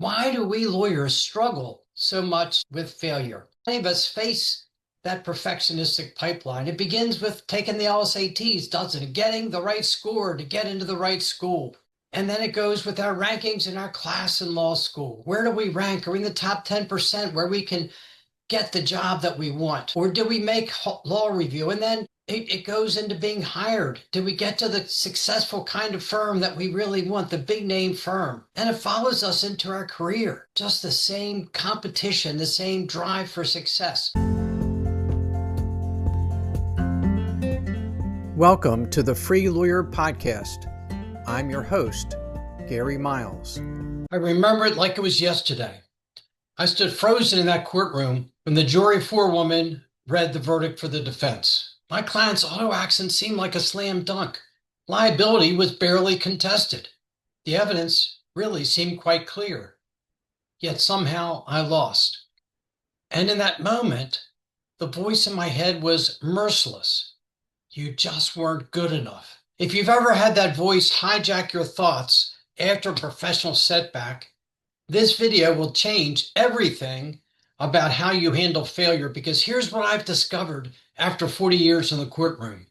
Why do we lawyers struggle so much with failure? Many of us face that perfectionistic pipeline. It begins with taking the LSATs, doesn't it? Getting the right score to get into the right school. And then it goes with our rankings in our class in law school. Where do we rank? Are we in the top 10% where we can get the job that we want? Or do we make law review? And then it goes into being hired. Do we get to the successful kind of firm that we really want, the big name firm? And it follows us into our career. Just the same competition, the same drive for success. Welcome to the Free Lawyer Podcast. I'm your host, Gary Miles. I remember it like it was yesterday. I stood frozen in that courtroom when the jury forewoman read the verdict for the defense. My client's auto accident seemed like a slam dunk. Liability was barely contested. The evidence really seemed quite clear. Yet somehow I lost. And in that moment, the voice in my head was merciless. You just weren't good enough. If you've ever had that voice hijack your thoughts after a professional setback, this video will change everything about how you handle failure, because here's what I've discovered after 40 years in the courtroom.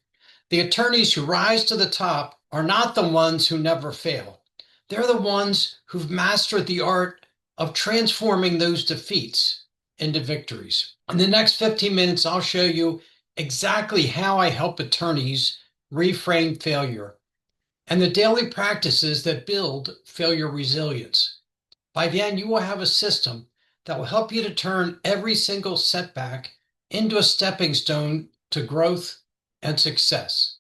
The attorneys who rise to the top are not the ones who never fail. They're the ones who've mastered the art of transforming those defeats into victories. In the next 15 minutes, I'll show you exactly how I help attorneys reframe failure and the daily practices that build failure resilience. By the end, you will have a system that will help you to turn every single setback into a stepping stone to growth and success.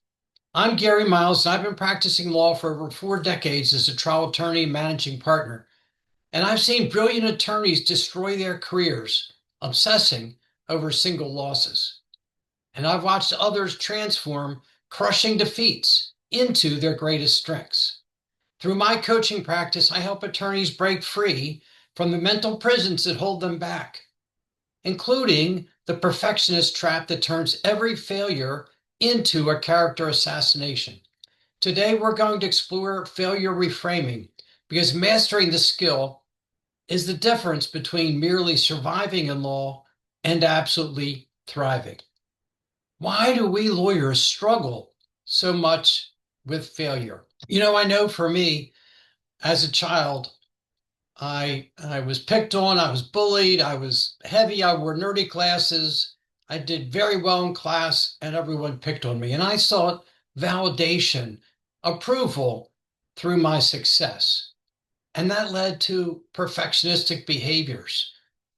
I'm Gary Miles, and I've been practicing law for over 4 decades as a trial attorney and managing partner. And I've seen brilliant attorneys destroy their careers, obsessing over single losses. And I've watched others transform crushing defeats into their greatest strengths. Through my coaching practice, I help attorneys break free from the mental prisons that hold them back, including the perfectionist trap that turns every failure into a character assassination. Today, we're going to explore failure reframing, because mastering the skill is the difference between merely surviving in law and absolutely thriving. Why do we lawyers struggle so much with failure? I know for me, as a child, I was picked on, I was bullied, I was heavy, I wore nerdy glasses, I did very well in class, and everyone picked on me. And I sought validation, approval through my success. And that led to perfectionistic behaviors.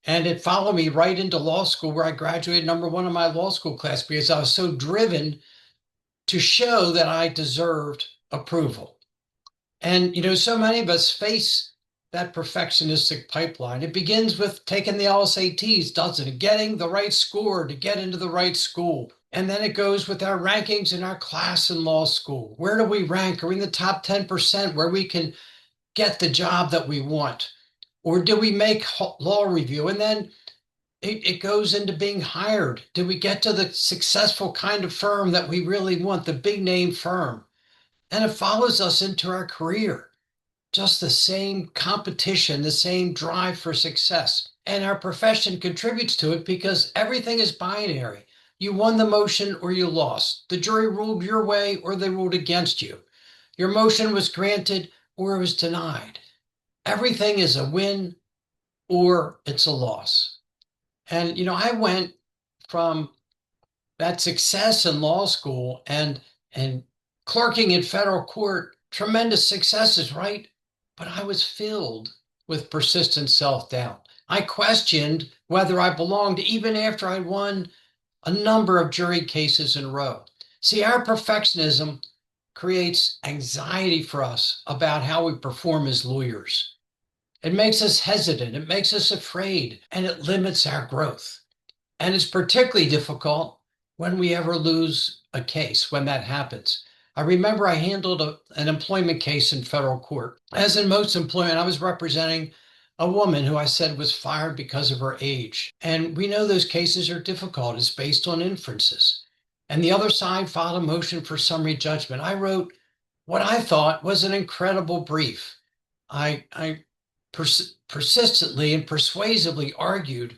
And it followed me right into law school, where I graduated #1 in my law school class because I was so driven to show that I deserved approval. And, so many of us face that perfectionistic pipeline. It begins with taking the LSATs, doesn't it? Getting the right score to get into the right school. And then it goes with our rankings in our class in law school. Where do we rank? Are we in the top 10% where we can get the job that we want? Or do we make law review? And then it goes into being hired. Do we get to the successful kind of firm that we really want, the big name firm? And it follows us into our career. Just the same competition, the same drive for success. And our profession contributes to it because everything is binary. You won the motion or you lost. The jury ruled your way or they ruled against you. Your motion was granted or it was denied. Everything is a win or it's a loss. And, I went from that success in law school and clerking in federal court, tremendous successes, right? But I was filled with persistent self-doubt. I questioned whether I belonged even after I won a number of jury cases in a row. See, our perfectionism creates anxiety for us about how we perform as lawyers. It makes us hesitant, it makes us afraid, and it limits our growth. And it's particularly difficult when we ever lose a case, when that happens. I remember I handled an employment case in federal court. As in most employment, I was representing a woman who I said was fired because of her age. And we know those cases are difficult. It's based on inferences. And the other side filed a motion for summary judgment. I wrote what I thought was an incredible brief. I persistently and persuasively argued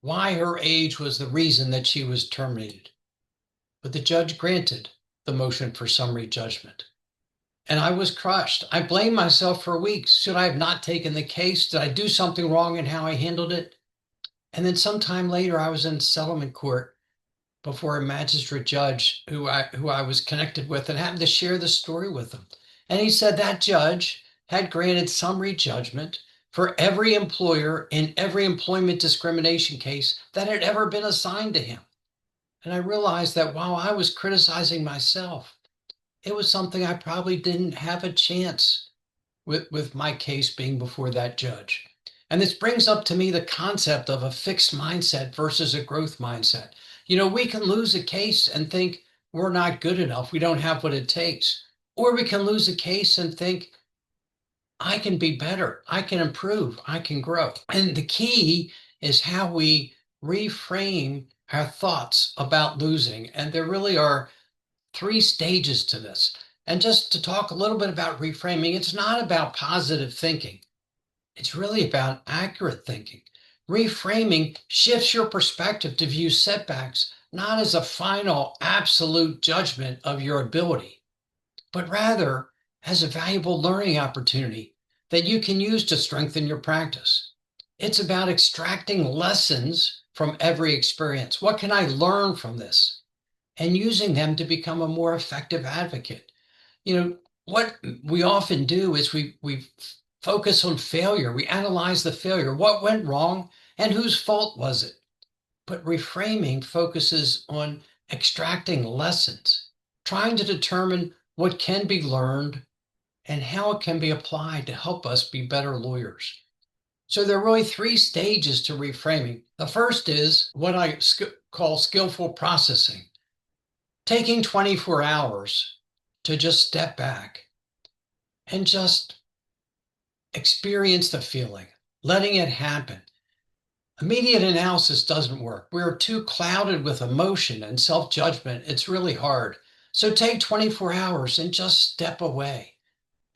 why her age was the reason that she was terminated. But the judge granted the motion for summary judgment. And I was crushed. I blamed myself for weeks. Should I have not taken the case? Did I do something wrong in how I handled it? And then sometime later, I was in settlement court before a magistrate judge who I was connected with and happened to share the story with him. And he said that judge had granted summary judgment for every employer in every employment discrimination case that had ever been assigned to him. And I realized that while I was criticizing myself, it was something I probably didn't have a chance with my case being before that judge. And this brings up to me the concept of a fixed mindset versus a growth mindset. We can lose a case and think we're not good enough, we don't have what it takes. Or we can lose a case and think, I can be better, I can improve, I can grow. And the key is how we reframe our thoughts about losing. And there really are 3 stages to this. And just to talk a little bit about reframing, it's not about positive thinking. It's really about accurate thinking. Reframing shifts your perspective to view setbacks not as a final absolute judgment of your ability, but rather as a valuable learning opportunity that you can use to strengthen your practice. It's about extracting lessons from every experience. What can I learn from this? And using them to become a more effective advocate. What we often do is we focus on failure. We analyze the failure. What went wrong and whose fault was it? But reframing focuses on extracting lessons, trying to determine what can be learned and how it can be applied to help us be better lawyers. So there are really 3 stages to reframing. The first is what I call skillful processing. Taking 24 hours to just step back and just experience the feeling, letting it happen. Immediate analysis doesn't work. We're too clouded with emotion and self-judgment. It's really hard. So take 24 hours and just step away.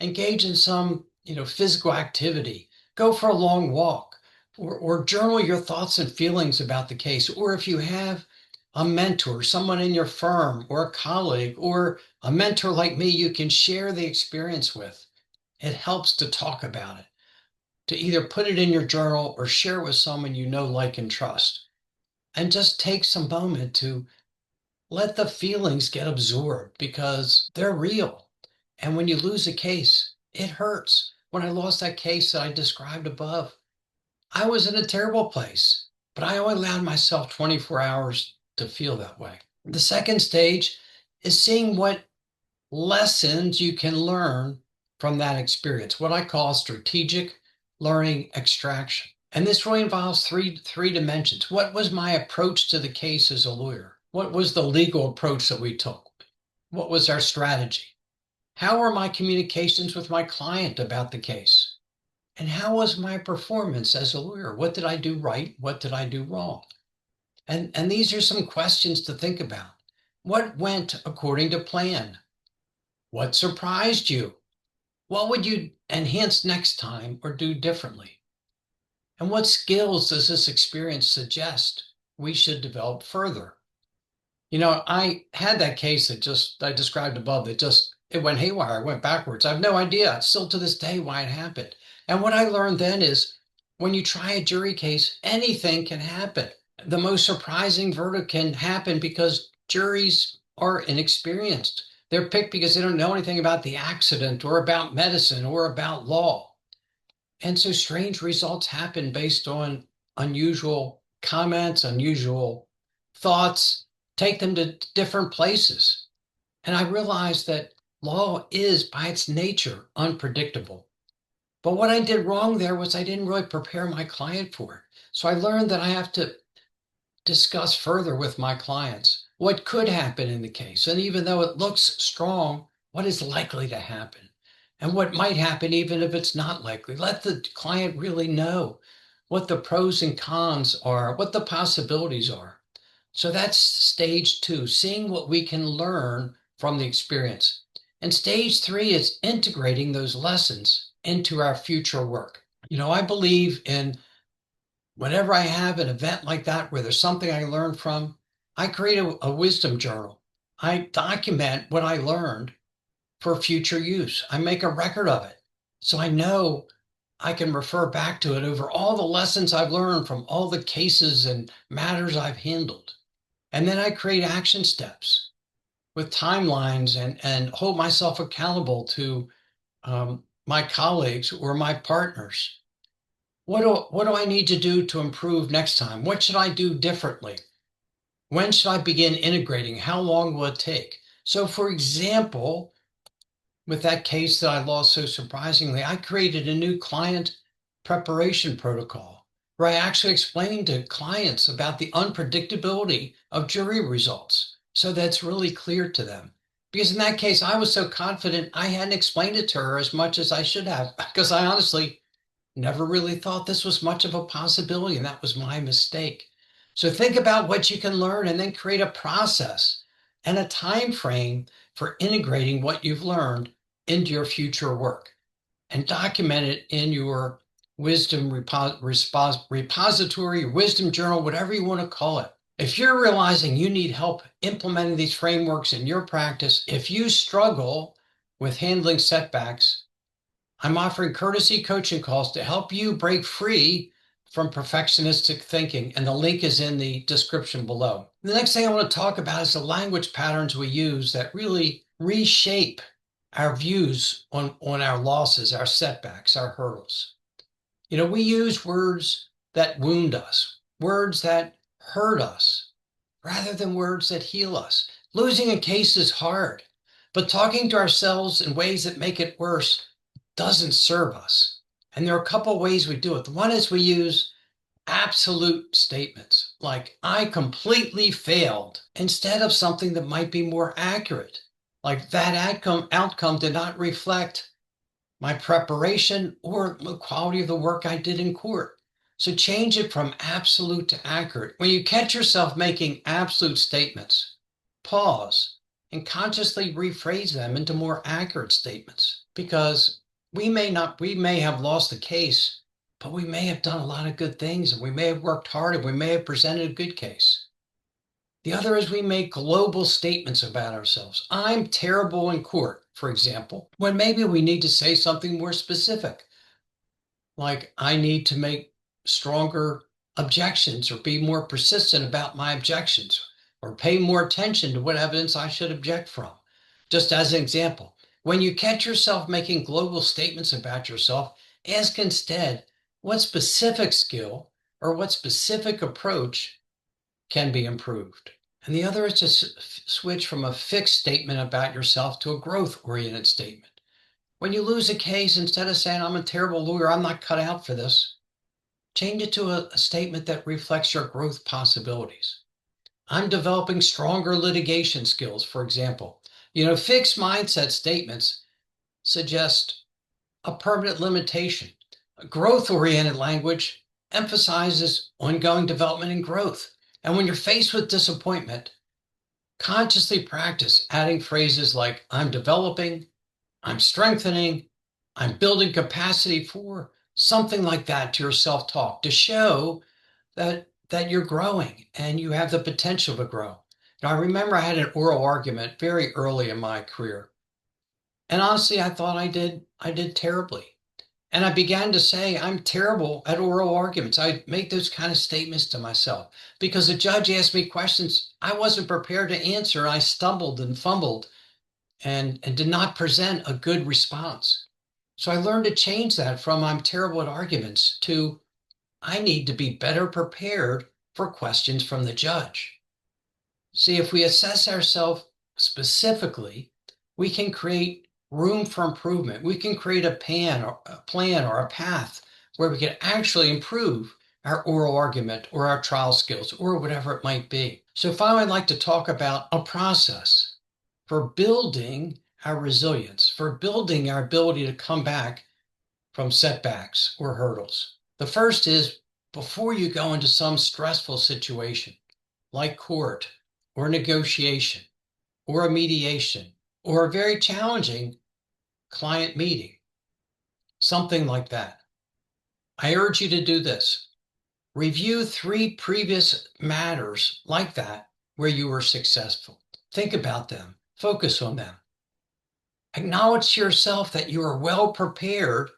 Engage in some, physical activity. Go for a long walk or journal your thoughts and feelings about the case. Or if you have a mentor, someone in your firm or a colleague or a mentor like me, you can share the experience with. It helps to talk about it, to either put it in your journal or share it with someone you know, like, and trust. And just take some moment to let the feelings get absorbed because they're real. And when you lose a case, it hurts. When I lost that case that I described above, I was in a terrible place, but I only allowed myself 24 hours to feel that way. The second stage is seeing what lessons you can learn from that experience, what I call strategic learning extraction. And this really involves three dimensions. What was my approach to the case as a lawyer? What was the legal approach that we took? What was our strategy? How were my communications with my client about the case? And how was my performance as a lawyer? What did I do right? What did I do wrong? And these are some questions to think about. What went according to plan? What surprised you? What would you enhance next time or do differently? And what skills does this experience suggest we should develop further? I had that case that I described above it went haywire, it went backwards. I have no idea still to this day why it happened. And what I learned then is when you try a jury case, anything can happen. The most surprising verdict can happen because juries are inexperienced. They're picked because they don't know anything about the accident or about medicine or about law. And so strange results happen based on unusual comments, unusual thoughts, take them to different places. And I realized that law is, by its nature, unpredictable. But what I did wrong there was I didn't really prepare my client for it. So I learned that I have to discuss further with my clients what could happen in the case. And even though it looks strong, what is likely to happen? And what might happen even if it's not likely. Let the client really know what the pros and cons are, what the possibilities are. So that's stage 2, seeing what we can learn from the experience. And stage 3 is integrating those lessons into our future work. I believe in whenever I have an event like that where there's something I learned from, I create a wisdom journal. I document what I learned for future use. I make a record of it. So I know I can refer back to it over all the lessons I've learned from all the cases and matters I've handled. And then I create action steps with timelines and hold myself accountable to my colleagues or my partners. What do I need to do to improve next time? What should I do differently? When should I begin integrating? How long will it take? So, for example, with that case that I lost so surprisingly, I created a new client preparation protocol where I actually explained to clients about the unpredictability of jury results so that's really clear to them. Because in that case, I was so confident I hadn't explained it to her as much as I should have, because I honestly never really thought this was much of a possibility, and that was my mistake. So think about what you can learn and then create a process and a time frame for integrating what you've learned into your future work and document it in your wisdom repository, wisdom journal, whatever you want to call it. If you're realizing you need help implementing these frameworks in your practice, if you struggle with handling setbacks, I'm offering courtesy coaching calls to help you break free from perfectionistic thinking, and the link is in the description below. The next thing I want to talk about is the language patterns we use that really reshape our views on our losses, our setbacks, our hurdles. We use words that wound us, words that hurt us, rather than words that heal us. Losing a case is hard, but talking to ourselves in ways that make it worse doesn't serve us. And there are a couple of ways we do it. The one is we use absolute statements like, I completely failed, instead of something that might be more accurate, like that outcome did not reflect my preparation or the quality of the work I did in court. So change it from absolute to accurate. When you catch yourself making absolute statements, pause and consciously rephrase them into more accurate statements, because we may have lost the case, but we may have done a lot of good things, and we may have worked hard, and we may have presented a good case. The other is we make global statements about ourselves. I'm terrible in court, for example, when maybe we need to say something more specific, like I need to make stronger objections or be more persistent about my objections or pay more attention to what evidence I should object from. Just as an example, when you catch yourself making global statements about yourself, ask instead what specific skill or what specific approach can be improved. And the other is to switch from a fixed statement about yourself to a growth-oriented statement. When you lose a case, instead of saying, I'm a terrible lawyer, I'm not cut out for this, change it to a statement that reflects your growth possibilities. I'm developing stronger litigation skills, for example. Fixed mindset statements suggest a permanent limitation. Growth-oriented language emphasizes ongoing development and growth. And when you're faced with disappointment, consciously practice adding phrases like, I'm developing, I'm strengthening, I'm building capacity for, something like that to your self-talk to show that you're growing and you have the potential to grow. I remember I had an oral argument very early in my career. And honestly, I thought I did terribly. And I began to say, I'm terrible at oral arguments. I make those kind of statements to myself because the judge asked me questions I wasn't prepared to answer. I stumbled and fumbled and did not present a good response. So I learned to change that from I'm terrible at arguments to I need to be better prepared for questions from the judge. See, if we assess ourselves specifically, we can create room for improvement. We can create a plan or a path where we can actually improve our oral argument or our trial skills or whatever it might be. So finally, I'd like to talk about a process for building our resilience, for building our ability to come back from setbacks or hurdles. The first is before you go into some stressful situation like court or negotiation or a mediation or a very challenging client meeting, something like that. I urge you to do this. Review 3 previous matters like that where you were successful. Think about them. Focus on them. Acknowledge to yourself that you are well prepared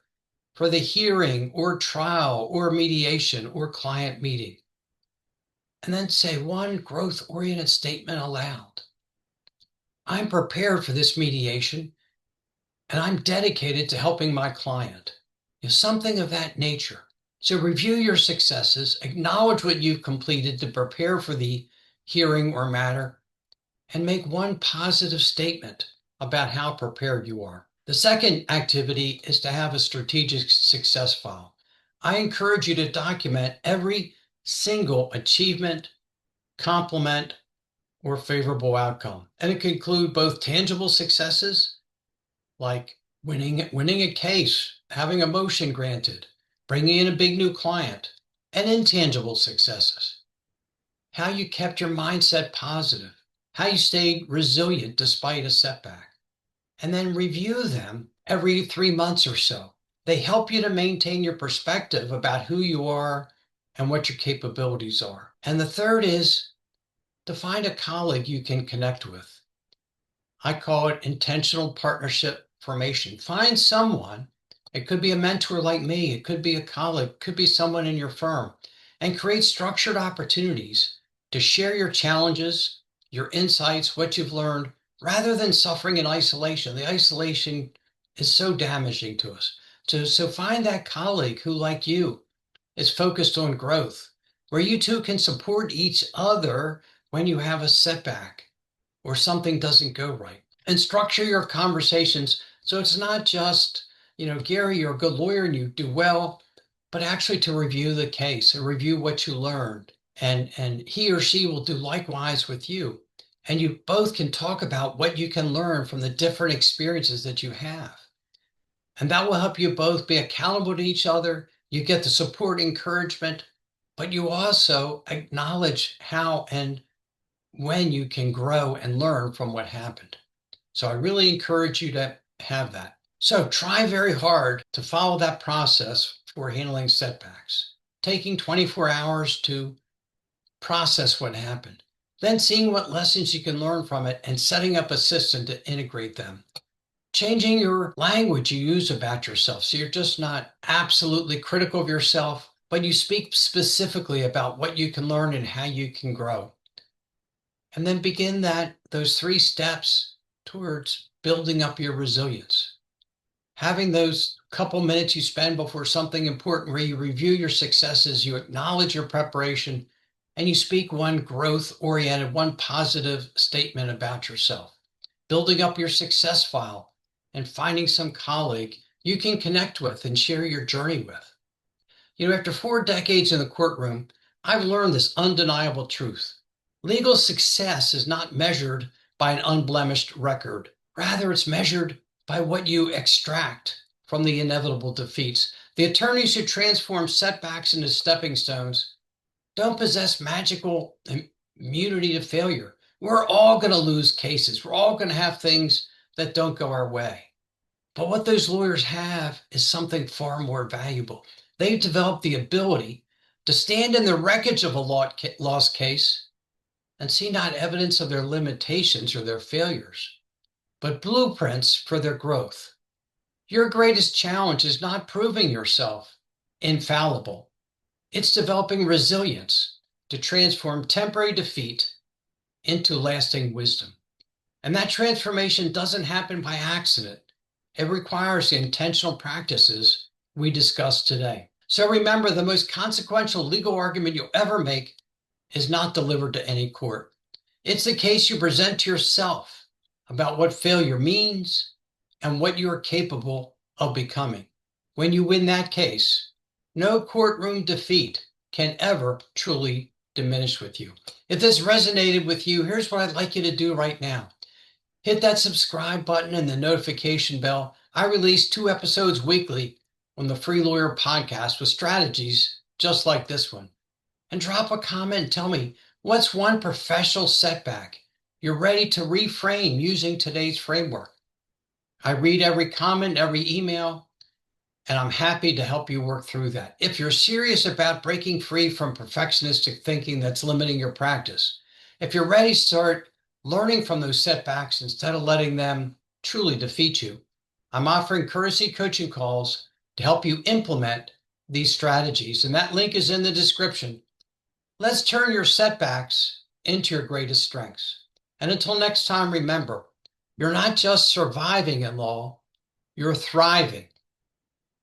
for the hearing or trial or mediation or client meeting. And then say one growth-oriented statement aloud. I'm prepared for this mediation and I'm dedicated to helping my client. Something of that nature. So review your successes, acknowledge what you've completed to prepare for the hearing or matter, and make one positive statement about how prepared you are. The second activity is to have a strategic success file. I encourage you to document every single achievement, compliment, or favorable outcome. And it can include both tangible successes like winning a case, having a motion granted, bringing in a big new client, and intangible successes. How you kept your mindset positive, how you stayed resilient despite a setback. And then review them every 3 months or so. They help you to maintain your perspective about who you are and what your capabilities are. And the third is to find a colleague you can connect with. I call it intentional partnership formation. Find someone, it could be a mentor like me, it could be a colleague, it could be someone in your firm, and create structured opportunities to share your challenges, your insights, what you've learned, rather than suffering in isolation. The isolation is so damaging to us. So find that colleague who, like you, is focused on growth, where you two can support each other when you have a setback or something doesn't go right. And structure your conversations so it's not just, Gary, you're a good lawyer and you do well, but actually to review the case and review what you learned. And he or she will do likewise with you. And you both can talk about what you can learn from the different experiences that you have. And that will help you both be accountable to each other. You get the support, encouragement, but you also acknowledge how and when you can grow and learn from what happened. So I really encourage you to have that. So try very hard to follow that process for handling setbacks, taking 24 hours to process what happened, then seeing what lessons you can learn from it and setting up a system to integrate them. Changing your language you use about yourself so you're just not absolutely critical of yourself, but you speak specifically about what you can learn and how you can grow. And then begin those 3 steps towards building up your resilience. Having those couple minutes you spend before something important where you review your successes, you acknowledge your preparation, and you speak one growth-oriented, one positive statement about yourself. Building up your success file and finding some colleague you can connect with and share your journey with. After 4 decades in the courtroom, I've learned this undeniable truth. Legal success is not measured by an unblemished record. Rather, it's measured by what you extract from the inevitable defeats. The attorneys who transform setbacks into stepping stones don't possess magical immunity to failure. We're all going to lose cases. We're all going to have things that don't go our way. But what those lawyers have is something far more valuable. They've developed the ability to stand in the wreckage of a lost case and see not evidence of their limitations or their failures, but blueprints for their growth. Your greatest challenge is not proving yourself infallible. It's developing resilience to transform temporary defeat into lasting wisdom. And that transformation doesn't happen by accident. It requires the intentional practices we discussed today. So remember, the most consequential legal argument you'll ever make is not delivered to any court. It's the case you present to yourself about what failure means and what you are capable of becoming. When you win that case, no courtroom defeat can ever truly diminish with you. If this resonated with you, here's what I'd like you to do right now. Hit that subscribe button and the notification bell. I release 2 episodes weekly on the Free Lawyer Podcast with strategies just like this one. And drop a comment and tell me, what's one professional setback you're ready to reframe using today's framework? I read every comment, every email, and I'm happy to help you work through that. If you're serious about breaking free from perfectionistic thinking that's limiting your practice, if you're ready to start learning from those setbacks instead of letting them truly defeat you, I'm offering courtesy coaching calls to help you implement these strategies, and that link is in the description. Let's turn your setbacks into your greatest strengths. And until next time, remember, you're not just surviving in law, you're thriving.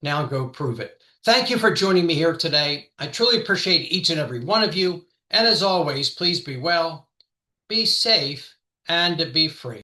Now go prove it. Thank you for joining me here today. I truly appreciate each and every one of you. And as always, please be well, be safe, and be free.